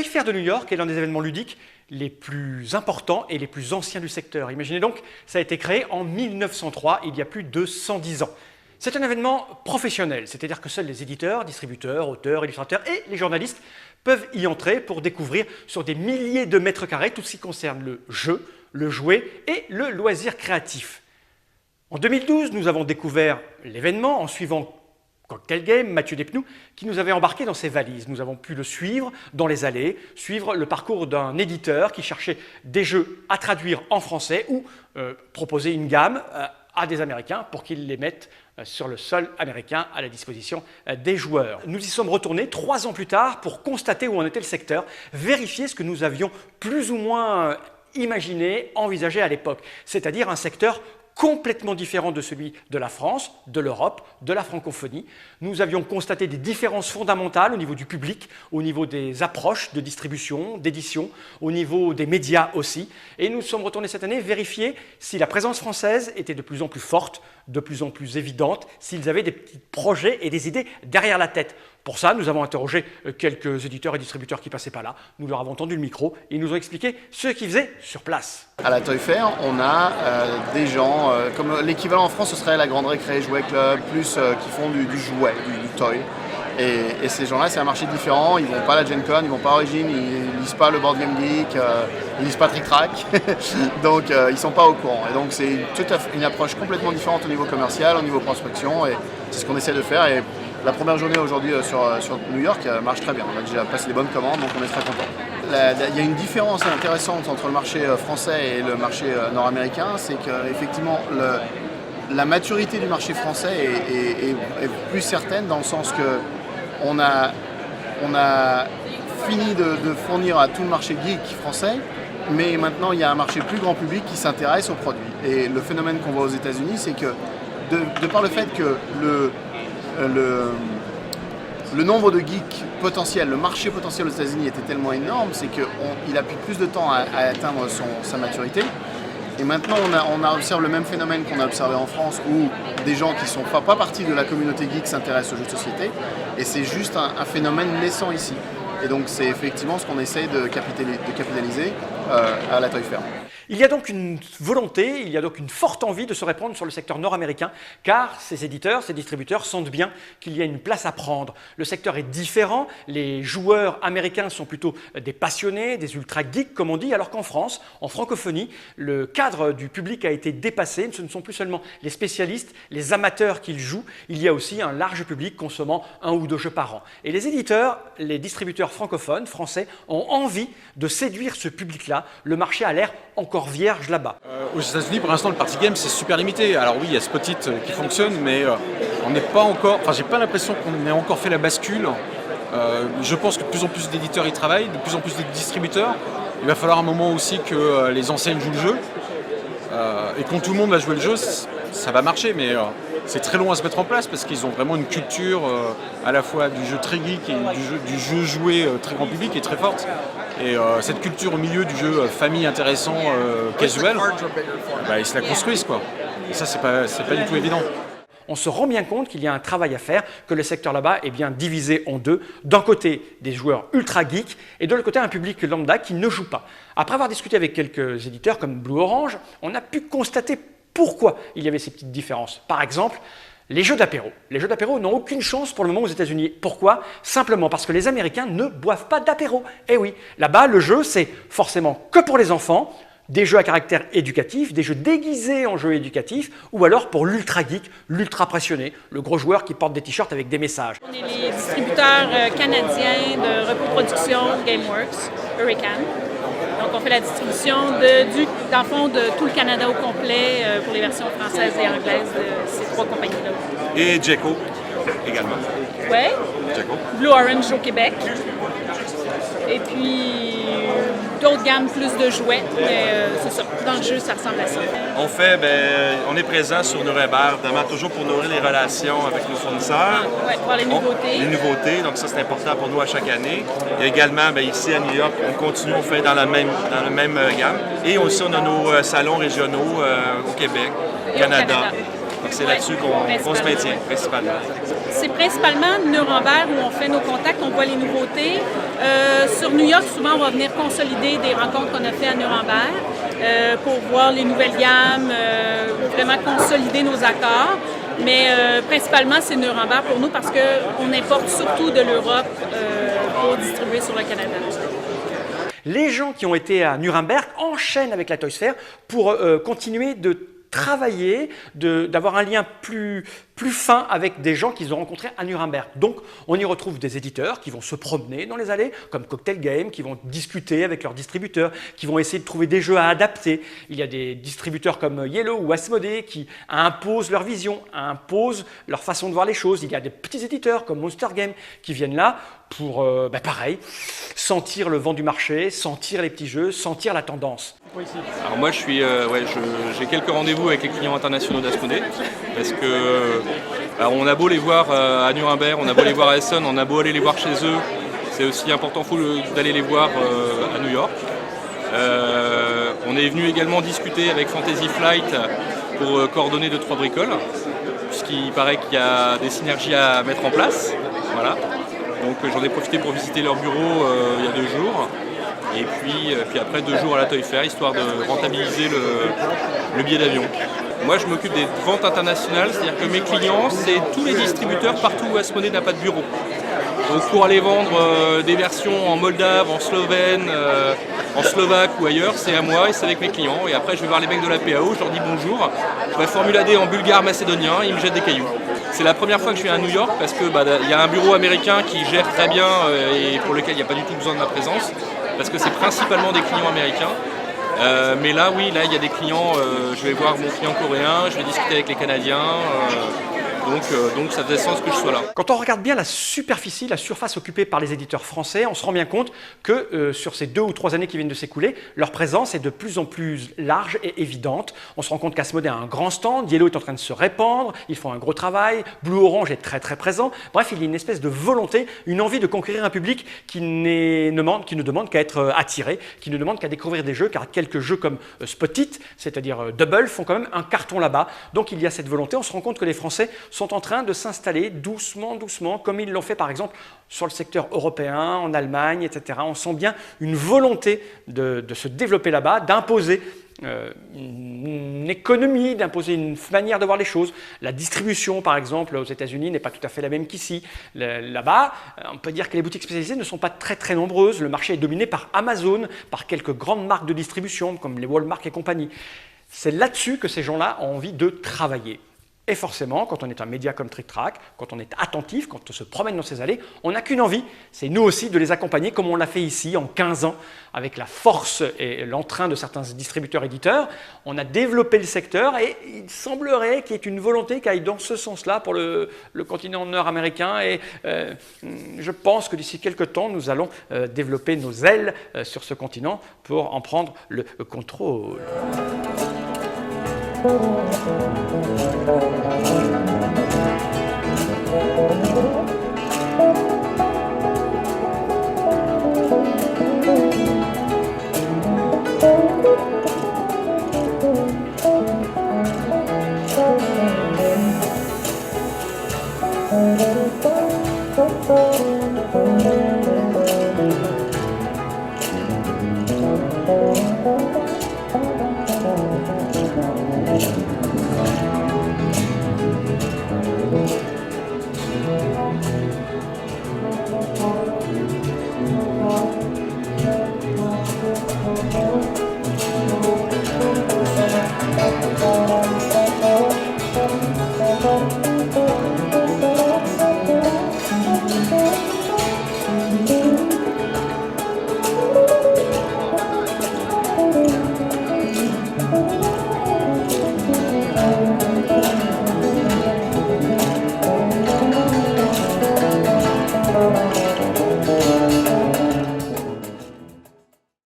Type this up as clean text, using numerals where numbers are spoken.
Fair de New York est l'un des événements ludiques les plus importants et les plus anciens du secteur. Imaginez donc, ça a été créé en 1903, il y a plus de 110 ans. C'est un événement professionnel, c'est-à-dire que seuls les éditeurs, distributeurs, auteurs, illustrateurs et les journalistes peuvent y entrer pour découvrir sur des milliers de mètres carrés tout ce qui concerne le jeu, le jouet et le loisir créatif. En 2012, nous avons découvert l'événement en suivant Cocktail Game, Mathieu Despnous, qui nous avait embarqués dans ses valises. Nous avons pu le suivre dans les allées, suivre le parcours d'un éditeur qui cherchait des jeux à traduire en français ou proposer une gamme à des Américains pour qu'ils les mettent sur le sol américain à la disposition des joueurs. Nous y sommes retournés 3 ans plus tard pour constater où en était le secteur, vérifier ce que nous avions plus ou moins imaginé, envisagé à l'époque, c'est-à-dire un secteur complètement différent de celui de la France, de l'Europe, de la francophonie. Nous avions constaté des différences fondamentales au niveau du public, au niveau des approches de distribution, d'édition, au niveau des médias aussi. Et nous sommes retournés cette année vérifier si la présence française était de plus en plus forte, de plus en plus évidente, s'ils avaient des petits projets et des idées derrière la tête. Pour ça, nous avons interrogé quelques éditeurs et distributeurs qui passaient par là. Nous leur avons tendu le micro et ils nous ont expliqué ce qu'ils faisaient sur place. À la Toy Fair, on a des gens, comme l'équivalent en France, ce serait la Grande Récré Jouet Club, plus qui font du jouet, du toy. Et ces gens-là, c'est un marché différent. Ils ne vont pas à la Gen Con, ils ne vont pas à Origin, ils ne lisent pas le Board Game Geek, ils ne lisent pas Trick Track. Donc, ils ne sont pas au courant. Et donc, c'est une approche complètement différente au niveau commercial, au niveau prospection. Et c'est ce qu'on essaie de faire. Et la première journée aujourd'hui sur New York marche très bien. On a déjà passé les bonnes commandes, donc on est très content. Il y a une différence intéressante entre le marché français et le marché nord-américain, c'est qu'effectivement la maturité du marché français est plus certaine dans le sens que on a fini de fournir à tout le marché geek français, mais maintenant il y a un marché plus grand public qui s'intéresse aux produits. Et le phénomène qu'on voit aux États-Unis, c'est que de par le fait que le nombre de geeks potentiels, le marché potentiel aux États-Unis était tellement énorme, c'est qu'il a pris plus de temps à atteindre sa maturité. Et maintenant, on observe le même phénomène qu'on a observé en France, où des gens qui ne sont pas partie de la communauté geek s'intéressent aux jeux de société. Et c'est juste un phénomène naissant ici. Et donc, c'est effectivement ce qu'on essaye de capitaliser à la Toy Fair. Il y a donc une volonté, il y a donc une forte envie de se répandre sur le secteur nord-américain, car ces éditeurs, ces distributeurs sentent bien qu'il y a une place à prendre. Le secteur est différent, les joueurs américains sont plutôt des passionnés, des ultra-geeks comme on dit, alors qu'en France, en francophonie, le cadre du public a été dépassé. Ce ne sont plus seulement les spécialistes, les amateurs qui jouent, il y a aussi un large public consommant 1 ou 2 jeux par an. Et les éditeurs, les distributeurs francophones, français, ont envie de séduire ce public-là. Le marché a l'air encore vierge là-bas. Aux États-Unis, pour l'instant, le party game, c'est super limité. Alors oui, il y a Spot It qui fonctionne, mais on n'est pas encore. Enfin, j'ai pas l'impression qu'on ait encore fait la bascule. Je pense que de plus en plus d'éditeurs y travaillent, de plus en plus de distributeurs. Il va falloir un moment aussi que les enseignes jouent le jeu. Et quand tout le monde va jouer le jeu, ça va marcher, mais c'est très long à se mettre en place parce qu'ils ont vraiment une culture à la fois du jeu très geek et du jeu joué très grand public et très forte. Et cette culture au milieu du jeu famille intéressant, casual, ils se la construisent quoi. Et ça, c'est pas du tout évident. On se rend bien compte qu'il y a un travail à faire, que le secteur là-bas est bien divisé en deux. D'un côté, des joueurs ultra geeks et de l'autre côté, un public lambda qui ne joue pas. Après avoir discuté avec quelques éditeurs comme Blue Orange, on a pu constater pourquoi il y avait ces petites différences. Par exemple, les jeux d'apéro. Les jeux d'apéro n'ont aucune chance pour le moment aux États-Unis. Pourquoi? Simplement parce que les Américains ne boivent pas d'apéro. Eh oui, là-bas, le jeu, c'est forcément que pour les enfants, des jeux à caractère éducatif, des jeux déguisés en jeux éducatifs, ou alors pour l'ultra geek, l'ultra passionné, le gros joueur qui porte des t-shirts avec des messages. On est les distributeurs canadiens de Reproduction GameWorks, Hurricane. Donc on fait la distribution dans le fond, de tout le Canada au complet pour les versions françaises et anglaises de ces 3 compagnies-là. Et Jeko également. Oui. Jeko. Blue Orange au Québec. Et puis d'autres gammes, plus de jouets, mais c'est ça. Dans le jeu, ça ressemble à ça. On est présent sur nos Hébert, toujours pour nourrir les relations avec nos fournisseurs. Oui, voir les nouveautés. Les nouveautés, donc ça c'est important pour nous à chaque année. Il y a également, ici à New York, on continue, on fait dans la même gamme. Et aussi, on a nos salons régionaux au Québec, Canada. Donc c'est là-dessus qu'on se maintient, principalement. C'est principalement Nuremberg où on fait nos contacts, on voit les nouveautés. Sur New York, souvent, on va venir consolider des rencontres qu'on a fait à Nuremberg pour voir les nouvelles gammes, vraiment consolider nos accords. Mais principalement, c'est Nuremberg pour nous parce qu'on importe surtout de l'Europe pour distribuer sur le Canada. Les gens qui ont été à Nuremberg enchaînent avec la Toys Fair pour continuer de travailler, d'avoir un lien plus fin avec des gens qu'ils ont rencontrés à Nuremberg. Donc, on y retrouve des éditeurs qui vont se promener dans les allées, comme Cocktail Game, qui vont discuter avec leurs distributeurs, qui vont essayer de trouver des jeux à adapter. Il y a des distributeurs comme Yellow ou Asmodee qui imposent leur vision, imposent leur façon de voir les choses. Il y a des petits éditeurs comme Monster Game qui viennent là pour, pareil, sentir le vent du marché, sentir les petits jeux, sentir la tendance. Alors moi j'ai quelques rendez-vous avec les clients internationaux d'Asmodee parce que on a beau les voir à Nuremberg, on a beau les voir à Essen, on a beau aller les voir chez eux, c'est aussi important d'aller les voir à New York. On est venu également discuter avec Fantasy Flight pour coordonner 2-3 bricoles, puisqu'il paraît qu'il y a des synergies à mettre en place. Voilà. Donc j'en ai profité pour visiter leur bureau il y a 2 jours. Et puis après 2 jours à la Toy Fair, histoire de rentabiliser le billet d'avion. Moi, je m'occupe des ventes internationales, c'est-à-dire que mes clients, c'est tous les distributeurs partout où Asmodee n'a pas de bureau. Donc pour aller vendre des versions en moldave, en slovène, en slovaque ou ailleurs, c'est à moi et c'est avec mes clients. Et après, je vais voir les mecs de la PAO, je leur dis bonjour. Je ferai Formule AD en bulgare macédonien, ils me jettent des cailloux. C'est la première fois que je viens à New York parce qu'il y a un bureau américain qui gère très bien et pour lequel il n'y a pas du tout besoin de ma présence. Parce que c'est principalement des clients américains. Mais là, oui, il y a des clients, je vais voir mon client coréen, je vais discuter avec les Canadiens. Donc ça faisait sens que je sois là. Quand on regarde bien la superficie, la surface occupée par les éditeurs français, on se rend bien compte que sur ces 2 ou 3 années qui viennent de s'écouler, leur présence est de plus en plus large et évidente. On se rend compte qu'Asmodee a un grand stand, Yellow est en train de se répandre, ils font un gros travail, Blue Orange est très très présent. Bref, il y a une espèce de volonté, une envie de conquérir un public qui ne demande qu'à être attiré, qui ne demande qu'à découvrir des jeux, car quelques jeux comme Spot It, c'est-à-dire Double, font quand même un carton là-bas. Donc il y a cette volonté, on se rend compte que les Français sont en train de s'installer doucement, comme ils l'ont fait par exemple sur le secteur européen, en Allemagne, etc. On sent bien une volonté de se développer là-bas, d'imposer une économie, d'imposer une manière de voir les choses. La distribution, par exemple, aux États-Unis n'est pas tout à fait la même qu'ici. Là-bas, on peut dire que les boutiques spécialisées ne sont pas très très nombreuses. Le marché est dominé par Amazon, par quelques grandes marques de distribution comme les Walmart et compagnie. C'est là-dessus que ces gens-là ont envie de travailler. Et forcément, quand on est un média comme Trick Track, quand on est attentif, quand on se promène dans ces allées, on n'a qu'une envie, c'est nous aussi de les accompagner comme on l'a fait ici en 15 ans, avec la force et l'entrain de certains distributeurs-éditeurs. On a développé le secteur et il semblerait qu'il y ait une volonté qui aille dans ce sens-là pour le continent nord-américain. Et je pense que d'ici quelques temps, nous allons développer nos ailes sur ce continent pour en prendre le contrôle.